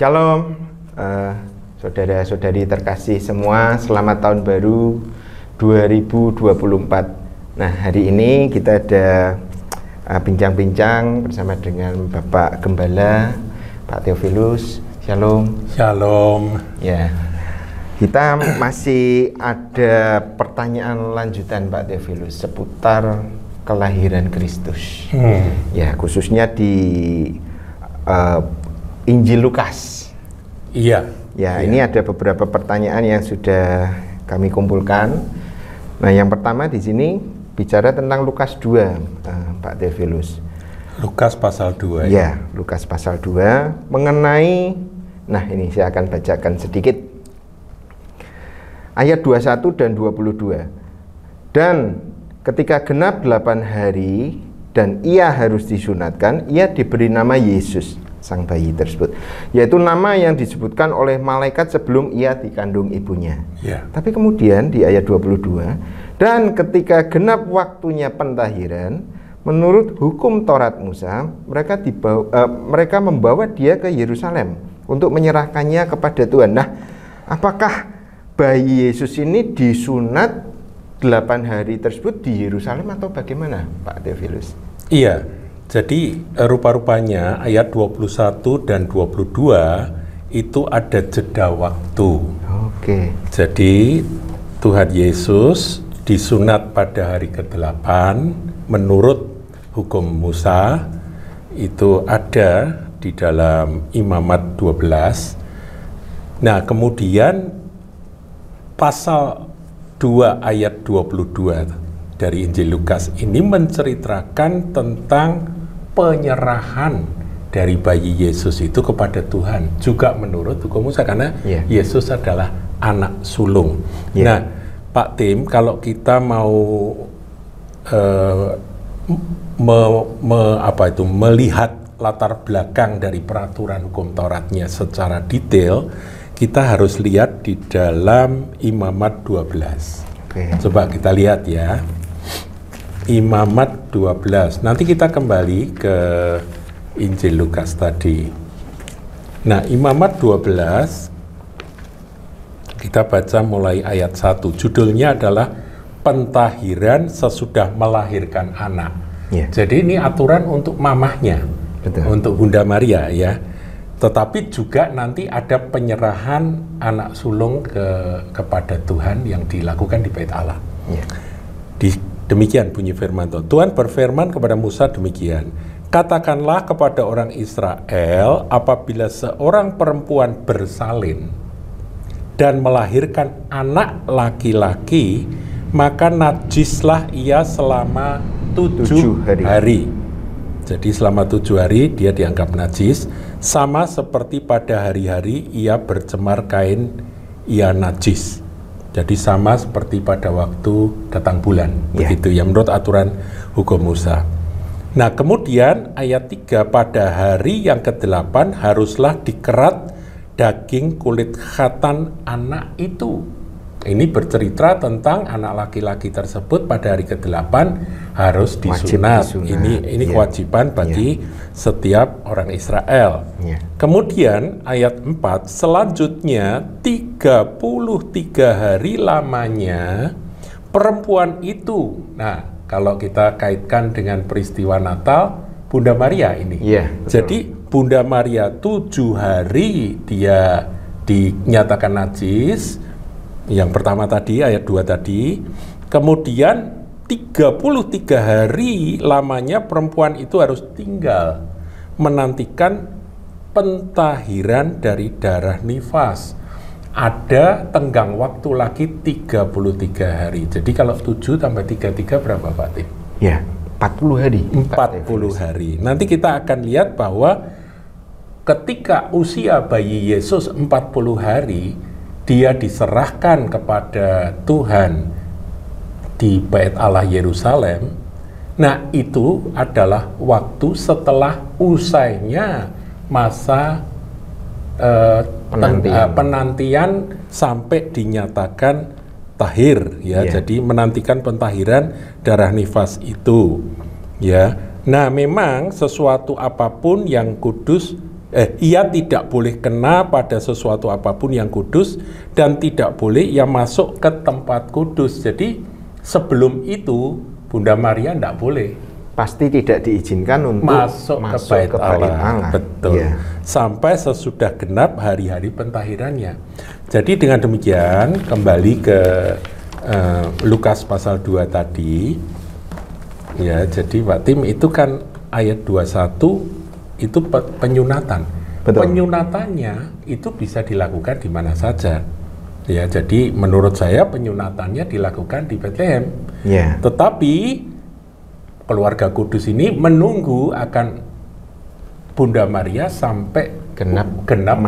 Shalom, saudara-saudari terkasih semua, selamat tahun baru 2024. Nah, hari ini kita ada bincang-bincang bersama dengan Bapak Gembala, Pak Theophilus. Shalom. Shalom. Ya, kita masih ada pertanyaan lanjutan Pak Theophilus seputar kelahiran Kristus. Ya, khususnya di Injil Lukas. Iya. Ya, ini ada beberapa pertanyaan yang sudah kami kumpulkan. Nah, yang pertama di sini bicara tentang Lukas 2, Pak Theophilus. Lukas pasal 2. Ya, Lukas pasal 2 mengenai, nah ini saya akan bacakan sedikit. Ayat 21 dan 22. Dan ketika genap 8 hari dan ia harus disunatkan, ia diberi nama Yesus, sang bayi tersebut, yaitu nama yang disebutkan oleh malaikat sebelum ia dikandung ibunya. Tapi kemudian di ayat 22, dan ketika genap waktunya pentahiran menurut hukum Taurat Musa, mereka membawa dia ke Yerusalem untuk menyerahkannya kepada Tuhan. Nah, apakah bayi Yesus ini disunat 8 hari tersebut di Yerusalem atau bagaimana, Pak Theophilus? Iya. Jadi rupa-rupanya ayat 21 dan 22 itu ada jeda waktu. Oke. Jadi Tuhan Yesus disunat pada hari ke-8 menurut hukum Musa, itu ada di dalam Imamat 12. Nah, kemudian pasal 2 ayat 22 dari Injil Lukas ini menceritakan tentang penyerahan dari bayi Yesus itu kepada Tuhan, juga menurut hukum Musa, karena Yesus adalah anak sulung. Nah, Pak Tim, kalau kita mau melihat latar belakang dari peraturan hukum Tauratnya secara detail, kita harus lihat di dalam Imamat 12. Coba kita lihat ya. Imamat 12. Nanti kita kembali ke Injil Lukas tadi. Nah, Imamat 12 kita baca mulai ayat 1. Judulnya adalah Pentahiran sesudah melahirkan anak. Jadi ini aturan untuk mamahnya. Betul. Untuk Bunda Maria ya. Tetapi juga nanti ada penyerahan anak sulung kepada Tuhan yang dilakukan di Bait Allah. Demikian bunyi firman Tuhan. Tuhan berfirman kepada Musa demikian. Katakanlah kepada orang Israel, apabila seorang perempuan bersalin dan melahirkan anak laki-laki, maka najislah ia selama 7 hari. Jadi selama 7 hari dia dianggap najis, sama seperti pada hari-hari ia bercemar kain, ia najis. Jadi sama seperti pada waktu datang bulan, begitu ya menurut aturan hukum Musa. Nah, kemudian ayat 3, pada hari yang ke-8 haruslah dikerat daging kulit khatan anak itu. Ini bercerita tentang anak laki-laki tersebut pada hari ke-8 harus disunat. Ini kewajiban bagi setiap orang Israel. Kemudian ayat 4, selanjutnya 33 hari lamanya perempuan itu. Nah, kalau kita kaitkan dengan peristiwa Natal, Bunda Maria ini. Jadi Bunda Maria 7 hari dia dinyatakan najis. Yang pertama tadi, ayat 2 tadi. Kemudian 33 hari lamanya perempuan itu harus tinggal menantikan pentahiran dari darah nifas. Ada tenggang waktu lagi 33 hari. Jadi kalau 7 tambah 33 berapa, Pak Tim? 40 hari. 40 hari. Nanti kita akan lihat bahwa ketika usia bayi Yesus 40 hari, dia diserahkan kepada Tuhan di Bait Allah Yerusalem. Nah, itu adalah waktu setelah usainya masa penantian sampai dinyatakan tahir ya. Jadi menantikan pentahiran darah nifas itu ya. Nah, memang sesuatu apapun yang kudus ia tidak boleh kena pada sesuatu apapun yang kudus dan tidak boleh ia masuk ke tempat kudus. Jadi sebelum itu Bunda Maria tidak boleh. Pasti tidak diizinkan untuk masuk ke bait Allah. Betul. Ya. Sampai sesudah genap hari-hari pentahirannya. Jadi dengan demikian kembali ke Lukas pasal 2 tadi. Ya, jadi Pak Tim itu kan ayat 21 itu penyunatan. Betul. Penyunatannya itu bisa dilakukan di mana saja. Ya, jadi menurut saya penyunatannya dilakukan di Bethlehem. Ya. Tetapi keluarga kudus ini menunggu akan Bunda Maria sampai genap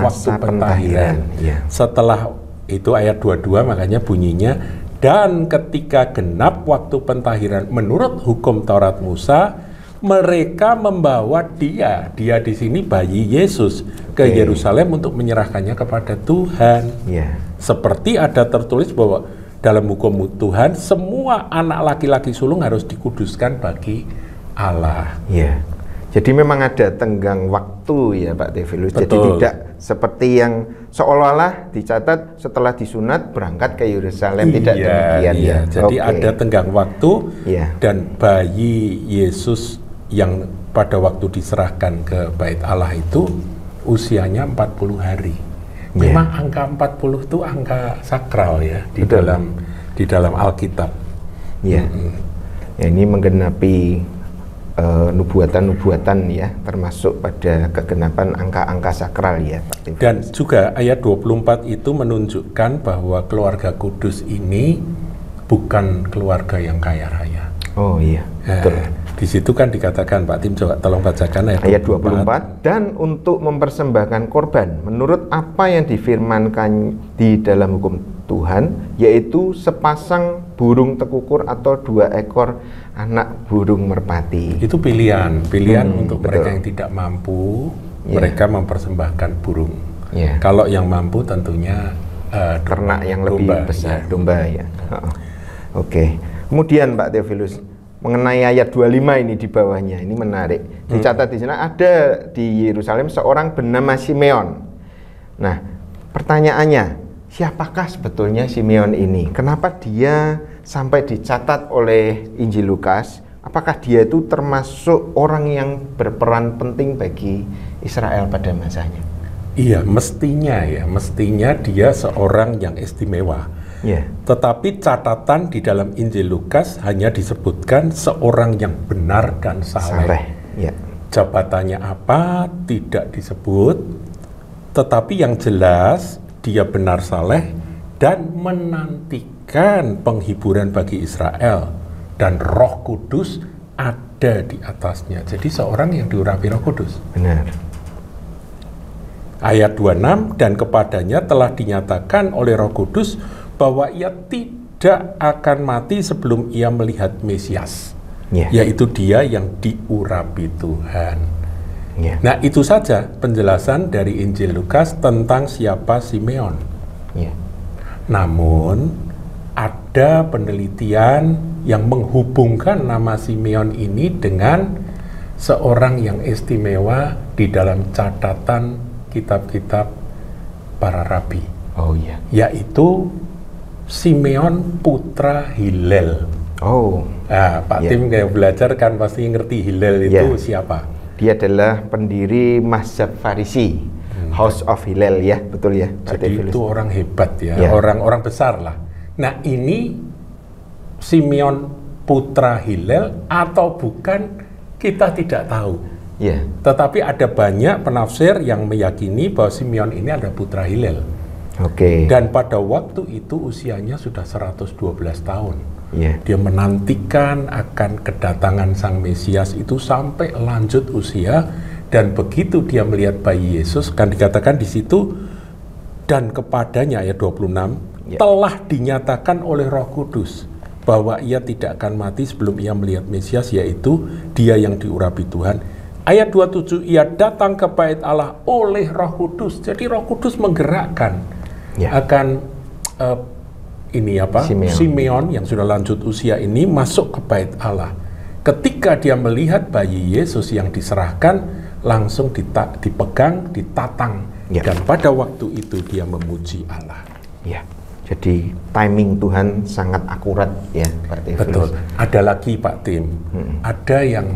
waktu pentahiran. Ya. Setelah itu ayat 22 makanya bunyinya, dan ketika genap waktu pentahiran menurut hukum Taurat Musa, mereka membawa dia di sini bayi Yesus ke Yerusalem untuk menyerahkannya kepada Tuhan. Ya. Seperti ada tertulis bahwa dalam hukum Tuhan, semua anak laki-laki sulung harus dikuduskan bagi Allah. Ya. Jadi memang ada tenggang waktu ya Pak Teofilus. Jadi tidak seperti yang seolah-olah dicatat setelah disunat berangkat ke Yerusalem. Tidak demikian ya. Jadi ada tenggang waktu dan bayi Yesus yang pada waktu diserahkan ke bait Allah itu usianya 40 hari. Memang angka 40 itu angka sakral ya di dalam Alkitab. Ya. Ya, ini menggenapi nubuatan-nubuatan ya, termasuk pada kegenapan angka-angka sakral ya, Pak. Dan juga ayat 24 itu menunjukkan bahwa keluarga kudus ini bukan keluarga yang kaya raya. Oh iya, betul. Di situ kan dikatakan, Pak Tim coba tolong bacakan ayat 24. Dan untuk mempersembahkan korban menurut apa yang difirmankan di dalam hukum Tuhan, yaitu sepasang burung tekukur atau 2 ekor anak burung merpati. Itu pilihan untuk mereka yang tidak mampu, mereka mempersembahkan burung. Kalau yang mampu tentunya ternak yang lebih besar, domba ya. Oke. Kemudian Pak Teofilus, mengenai ayat 25 ini di bawahnya, ini menarik. Dicatat di sana ada di Yerusalem seorang bernama Simeon. Nah, pertanyaannya, siapakah sebetulnya Simeon ini? Kenapa dia sampai dicatat oleh Injil Lukas? Apakah dia itu termasuk orang yang berperan penting bagi Israel pada masanya? Iya, mestinya dia seorang yang istimewa. Tetapi catatan di dalam Injil Lukas hanya disebutkan seorang yang benar dan saleh. Jabatannya apa tidak disebut, tetapi yang jelas dia benar saleh dan menantikan penghiburan bagi Israel, dan Roh Kudus ada di atasnya. Jadi seorang yang diurapi Roh Kudus. Benar. Ayat 26, dan kepadanya telah dinyatakan oleh Roh Kudus bahwa ia tidak akan mati sebelum ia melihat Mesias, yaitu dia yang diurapi Tuhan. Nah, itu saja penjelasan dari Injil Lukas tentang siapa Simeon. Namun ada penelitian yang menghubungkan nama Simeon ini dengan seorang yang istimewa di dalam catatan kitab-kitab para rabi. Yaitu Simeon putra Hillel. Pak Tim kayak belajar kan pasti ngerti Hillel itu siapa? Dia adalah pendiri mazhab Farisi, House of Hillel ya, betul ya. Jadi itu orang hebat ya, orang besar lah. Nah, ini Simeon putra Hillel atau bukan, kita tidak tahu. Tetapi ada banyak penafsir yang meyakini bahwa Simeon ini adalah putra Hillel. Dan pada waktu itu usianya sudah 112 tahun. Dia menantikan akan kedatangan Sang Mesias itu sampai lanjut usia, dan begitu dia melihat bayi Yesus, kan dikatakan di situ, dan kepadanya ayat 26 telah dinyatakan oleh Roh Kudus bahwa ia tidak akan mati sebelum ia melihat Mesias, yaitu dia yang diurapi Tuhan. Ayat 27, ia datang ke bait Allah oleh Roh Kudus. Jadi Roh Kudus menggerakkan akan Simeon yang sudah lanjut usia ini masuk ke bait Allah. Ketika dia melihat bayi Yesus yang diserahkan, langsung dipegang, ditatang, Ya. dan pada waktu itu dia memuji Allah. Ya. Jadi timing Tuhan sangat akurat ya, Pak Theophilus. Betul. Ada lagi Pak Tim, ada yang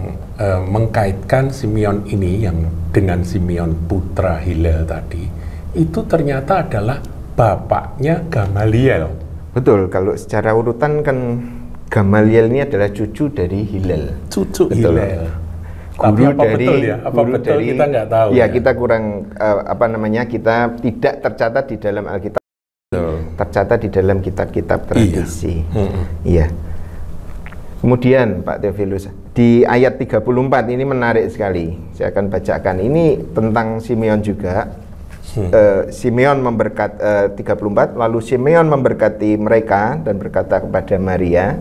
mengkaitkan Simeon ini yang dengan Simeon putra Hillel tadi, itu ternyata adalah bapaknya Gamaliel. Betul, kalau secara urutan kan Gamaliel ini adalah cucu dari Hillel. Cucu Betul. Hillel. Guru Tapi apa dari, betul ya? Apa guru betul dari, kita nggak tahu. Ya, kita kurang kita tidak tercatat di dalam Alkitab. Betul. Tercatat di dalam kitab-kitab tradisi. Iya. Iya. Kemudian Pak Theophilus, di ayat 34 ini menarik sekali. Saya akan bacakan. Ini tentang Simeon juga. Simeon 34, lalu Simeon memberkati mereka dan berkata kepada Maria,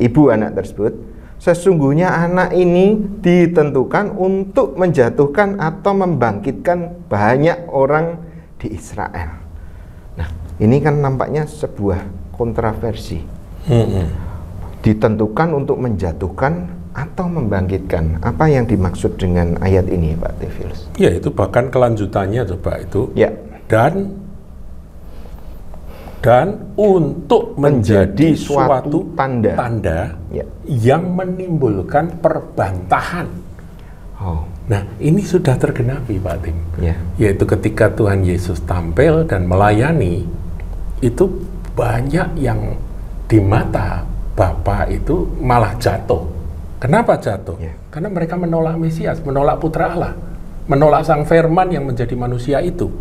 ibu anak tersebut, sesungguhnya anak ini ditentukan untuk menjatuhkan atau membangkitkan banyak orang di Israel. Nah, ini kan nampaknya sebuah kontroversi. Ditentukan untuk menjatuhkan atau membangkitkan. Apa yang dimaksud dengan ayat ini, Pak Theophilus? Ya, itu bahkan kelanjutannya coba itu. Ya. Dan untuk menjadi suatu tanda ya, yang menimbulkan perbantahan. Oh. Nah, ini sudah tergenapi, Pak Tim. Ya. Yaitu ketika Tuhan Yesus tampil dan melayani, itu banyak yang di mata Bapa itu malah jatuh. Kenapa jatuh? Ya. Karena mereka menolak Mesias, menolak Putra Allah, menolak Sang Firman yang menjadi manusia itu.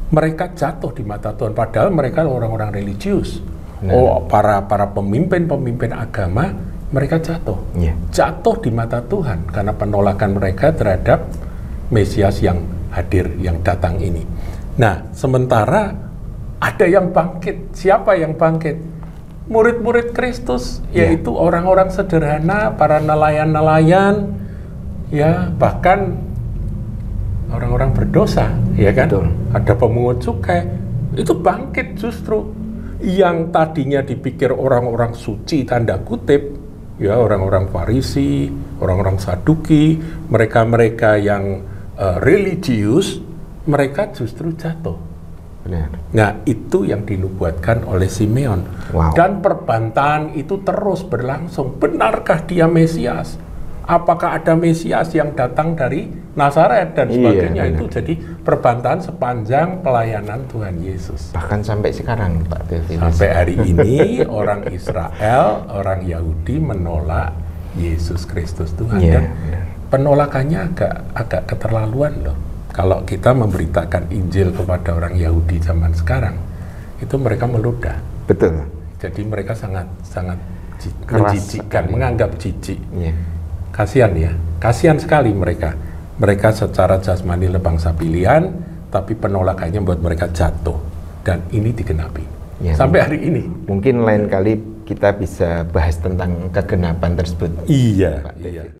Mereka jatuh di mata Tuhan, padahal mereka orang-orang religius. Oh, para pemimpin agama, mereka jatuh. Ya. Jatuh di mata Tuhan karena penolakan mereka terhadap Mesias yang hadir, yang datang ini. Nah, sementara ada yang bangkit. Siapa yang bangkit? Murid-murid Kristus, yaitu orang-orang sederhana, para nelayan-nelayan, ya, bahkan orang-orang berdosa, ya kan? Betul. Ada pemungut cukai, itu bangkit justru. Yang tadinya dipikir orang-orang suci, tanda kutip, ya, orang-orang Farisi, orang-orang Saduki, mereka-mereka yang religius, mereka justru jatuh. Benar. Nah, itu yang dinubuatkan oleh Simeon. Wow. Dan perbantahan itu terus berlangsung. Benarkah dia Mesias? Apakah ada Mesias yang datang dari Nazaret dan sebagainya? Iya, itu jadi perbantahan sepanjang pelayanan Tuhan Yesus. Bahkan sampai sekarang, Pak Theophilus. Sampai hari ini orang Israel, orang Yahudi menolak Yesus Kristus Tuhan. Iya, Dan penolakannya agak keterlaluan loh. Kalau kita memberitakan Injil kepada orang Yahudi zaman sekarang, itu mereka meludah. Betul. Jadi mereka sangat Keras menjijikkan, sekali. menganggap jijik. Iya. Kasihan ya, kasihan sekali mereka. Mereka secara jasmani bangsa pilihan, tapi penolakannya membuat mereka jatuh. Dan ini digenapi. Ya, sampai hari ini. Mungkin lain kali kita bisa bahas tentang kegenapan tersebut. Iya, iya.